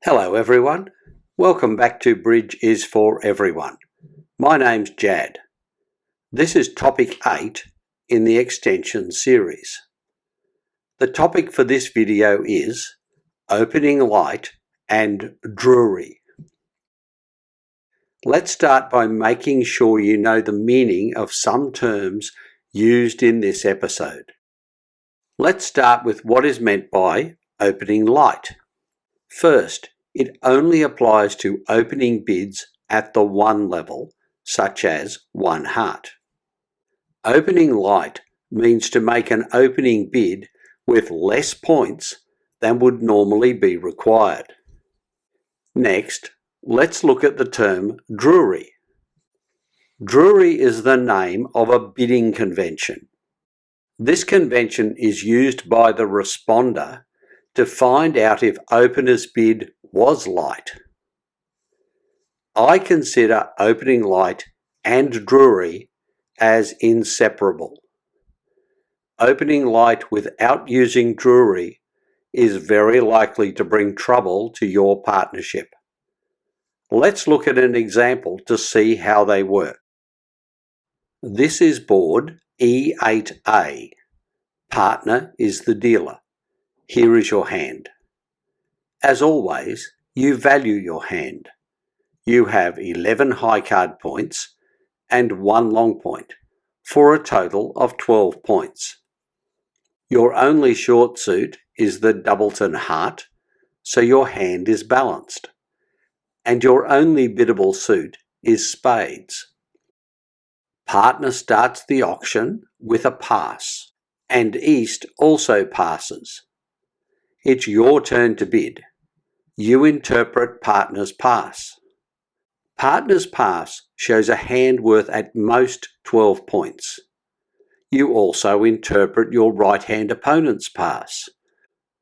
Hello everyone, welcome back to Bridge is for Everyone. My name's Jad. This is topic 8 in the extension series. The topic for this video is Opening Light and Drury. Let's start by making sure you know the meaning of some terms used in this episode. Let's start with what is meant by opening light. First, it only applies to opening bids at the 1 level, such as 1 heart. Opening light means to make an opening bid with less points than would normally be required. Next, let's look at the term Drury. Drury is the name of a bidding convention. This convention is used by the responder to find out if opener's bid was light. I consider opening light and Drury as inseparable. Opening light without using Drury is very likely to bring trouble to your partnership. Let's look at an example to see how they work. This is board E8A. Partner is the dealer. Here is your hand. As always, you value your hand. You have 11 high card points and 1 long point for a total of 12 points. Your only short suit is the doubleton heart, so your hand is balanced. And your only biddable suit is spades. Partner starts the auction with a pass, and East also passes. It's your turn to bid. You interpret partner's pass. Partner's pass shows a hand worth at most 12 points. You also interpret your right-hand opponent's pass.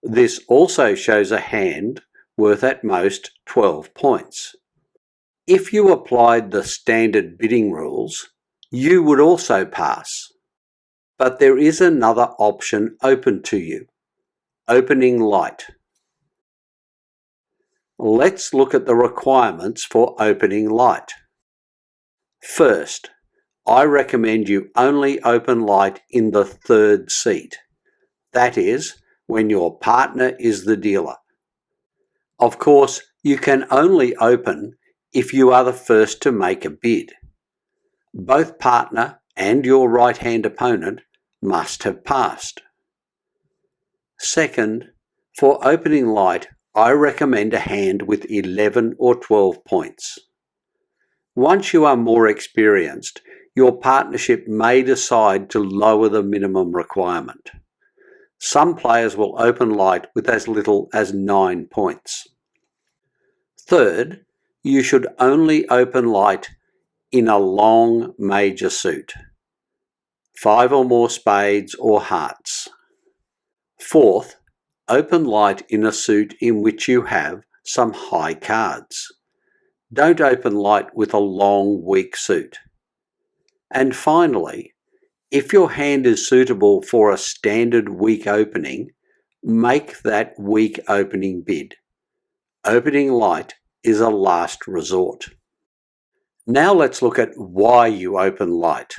This also shows a hand worth at most 12 points. If you applied the standard bidding rules, you would also pass. But there is another option open to you. Opening light. Let's look at the requirements for opening light. First, I recommend you only open light in the 3rd seat. That is, when your partner is the dealer. Of course, you can only open if you are the first to make a bid. Both partner and your right-hand opponent must have passed. Second, for opening light, I recommend a hand with 11 or 12 points. Once you are more experienced, your partnership may decide to lower the minimum requirement. Some players will open light with as little as 9 points. Third, you should only open light in a long major suit, 5 or more spades or hearts. Fourth, open light in a suit in which you have some high cards. Don't open light with a long, weak suit. And finally, if your hand is suitable for a standard weak opening, make that weak opening bid. Opening light is a last resort. Now let's look at why you open light.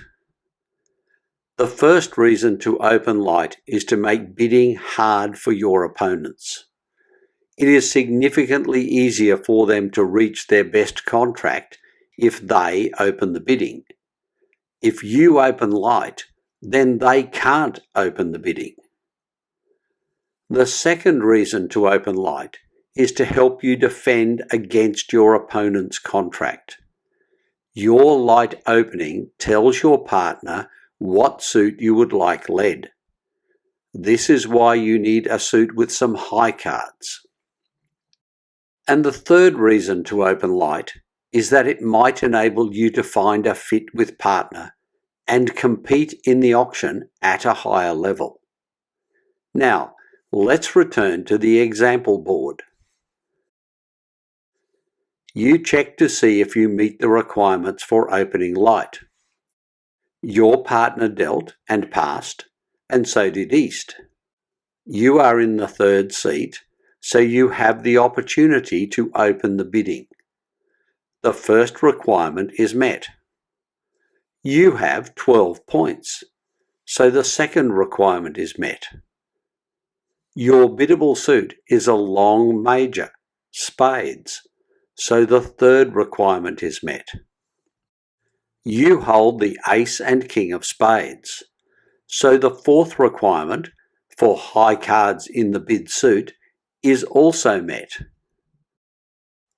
The first reason to open light is to make bidding hard for your opponents. It is significantly easier for them to reach their best contract if they open the bidding. If you open light, then they can't open the bidding. The second reason to open light is to help you defend against your opponent's contract. Your light opening tells your partner what suit you would like led. This is why you need a suit with some high cards. And the third reason to open light is that it might enable you to find a fit with partner and compete in the auction at a higher level. Now, let's return to the example board. You check to see if you meet the requirements for opening light. Your partner dealt and passed, and so did East. You are in the 3rd seat, so you have the opportunity to open the bidding. The first requirement is met. You have 12 points, so the second requirement is met. Your biddable suit is a long major, spades, so the third requirement is met. You hold the ace and king of spades, so the fourth requirement for high cards in the bid suit is also met.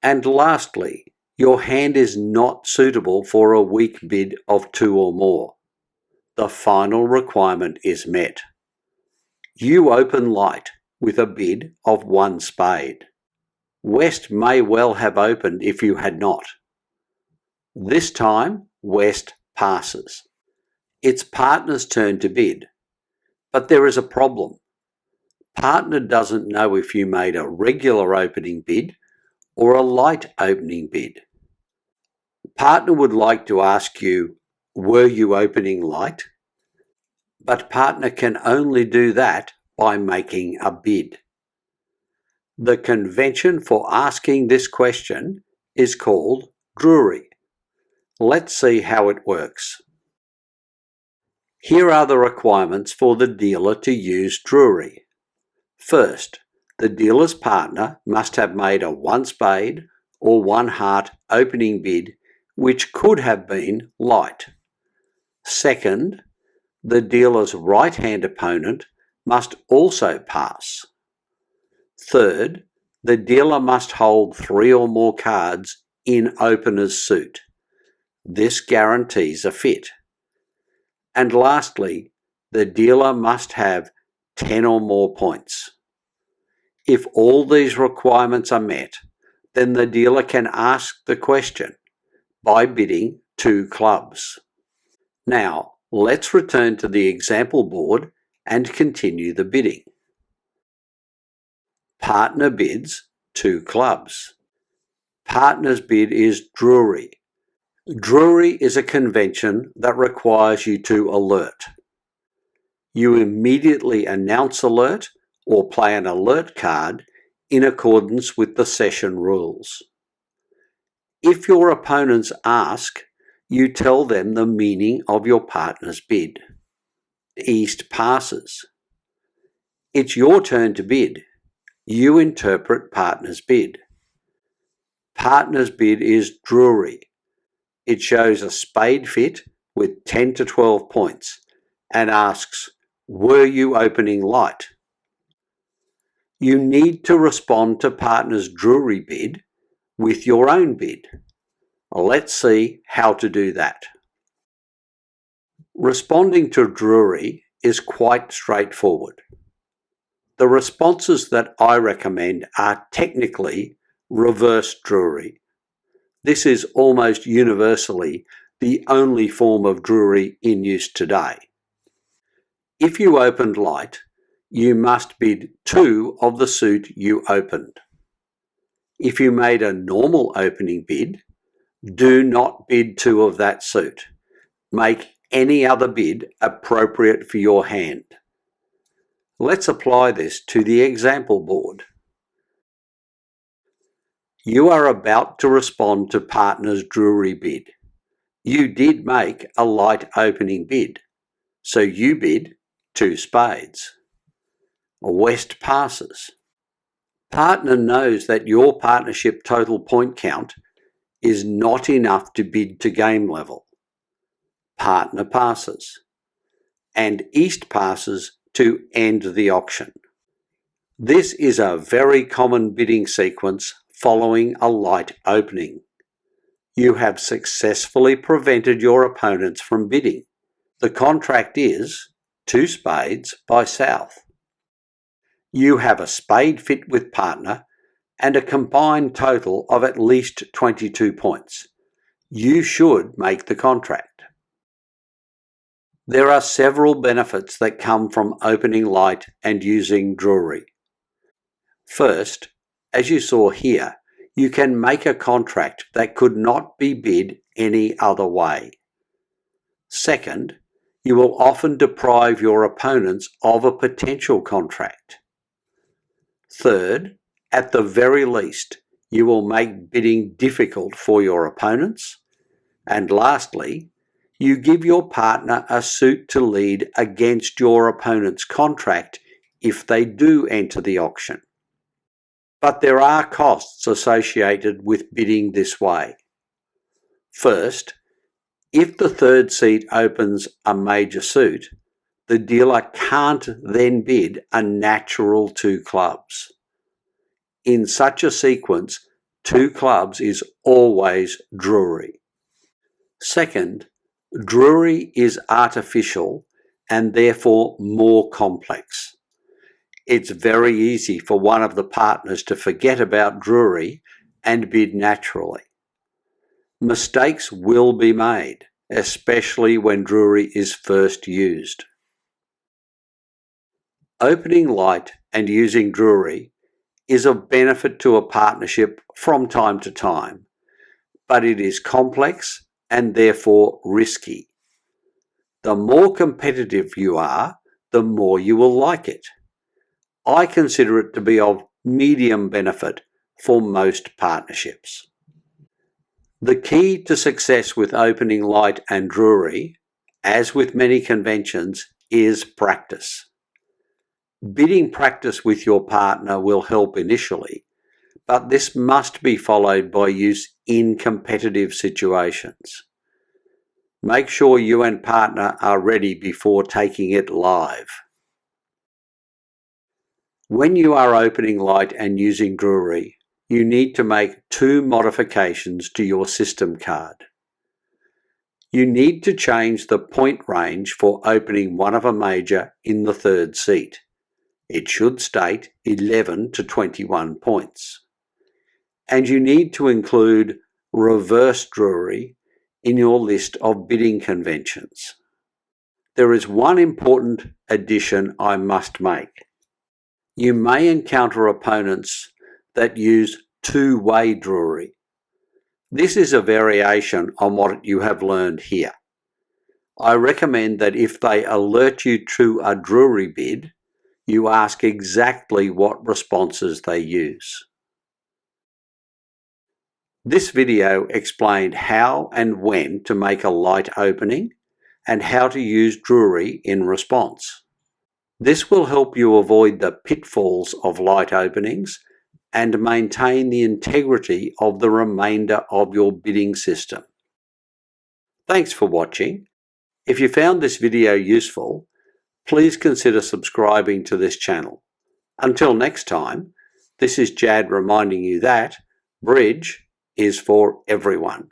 And lastly, your hand is not suitable for a weak bid of 2 or more. The final requirement is met. You open light with a bid of 1 spade. West may well have opened if you had not. This time, West passes. It's partner's turn to bid, but there is a problem. Partner doesn't know if you made a regular opening bid or a light opening bid. Partner would like to ask you, were you opening light? But partner can only do that by making a bid. The convention for asking this question is called Drury. Let's see how it works. Here are the requirements for the dealer to use Drury. First, the dealer's partner must have made a 1 spade or 1 heart opening bid which could have been light. Second, the dealer's right-hand opponent must also pass. Third, the dealer must hold 3 or more cards in opener's suit. This guarantees a fit. And lastly, the dealer must have 10 or more points. If all these requirements are met, then the dealer can ask the question by bidding 2 clubs. Now, let's return to the example board and continue the bidding. Partner bids 2 clubs. Partner's bid is Drury. Drury is a convention that requires you to alert. You immediately announce alert or play an alert card in accordance with the session rules. If your opponents ask, you tell them the meaning of your partner's bid. East passes. It's your turn to bid. You interpret partner's bid. Partner's bid is Drury. It shows a spade fit with 10 to 12 points and asks, were you opening light? You need to respond to partner's Drury bid with your own bid. Let's see how to do that. Responding to Drury is quite straightforward. The responses that I recommend are technically reverse Drury. This is almost universally the only form of Drury in use today. If you opened light, you must bid 2 of the suit you opened. If you made a normal opening bid, do not bid 2 of that suit. Make any other bid appropriate for your hand. Let's apply this to the example board. You are about to respond to partner's Drury bid. You did make a light opening bid, so you bid 2 spades. West passes. Partner knows that your partnership total point count is not enough to bid to game level. Partner passes. And East passes to end the auction. This is a very common bidding sequence following a light opening. You have successfully prevented your opponents from bidding. The contract is 2 spades by South. You have a spade fit with partner and a combined total of at least 22 points. You should make the contract. There are several benefits that come from opening light and using Drury. First, as you saw here, you can make a contract that could not be bid any other way. Second, you will often deprive your opponents of a potential contract. Third, At the very least, you will make bidding difficult for your opponents. And lastly, you give your partner a suit to lead against your opponent's contract if they do enter the auction. But there are costs associated with bidding this way. First, if the third seat opens a major suit, the dealer can't then bid a natural 2 clubs. In such a sequence, 2 clubs is always Drury. Second, Drury is artificial and therefore more complex. It's very easy for one of the partners to forget about Drury and bid naturally. Mistakes will be made, especially when Drury is first used. Opening light and using Drury is of benefit to a partnership from time to time, but it is complex and therefore risky. The more competitive you are, the more you will like it. I consider it to be of medium benefit for most partnerships. The key to success with opening light and Drury, as with many conventions, is practice. Bidding practice with your partner will help initially, but this must be followed by use in competitive situations. Make sure you and partner are ready before taking it live. When you are opening light and using Drury, you need to make 2 modifications to your system card. You need to change the point range for opening one of a major in the third seat. It should state 11 to 21 points. And you need to include reverse Drury in your list of bidding conventions. There is one important addition I must make. You may encounter opponents that use 2-way Drury. This is a variation on what you have learned here. I recommend that if they alert you to a Drury bid, you ask exactly what responses they use. This video explained how and when to make a light opening and how to use Drury in response. This will help you avoid the pitfalls of light openings and maintain the integrity of the remainder of your bidding system. Thanks for watching. If you found this video useful, please consider subscribing to this channel. Until next time, this is Jad reminding you that bridge is for everyone.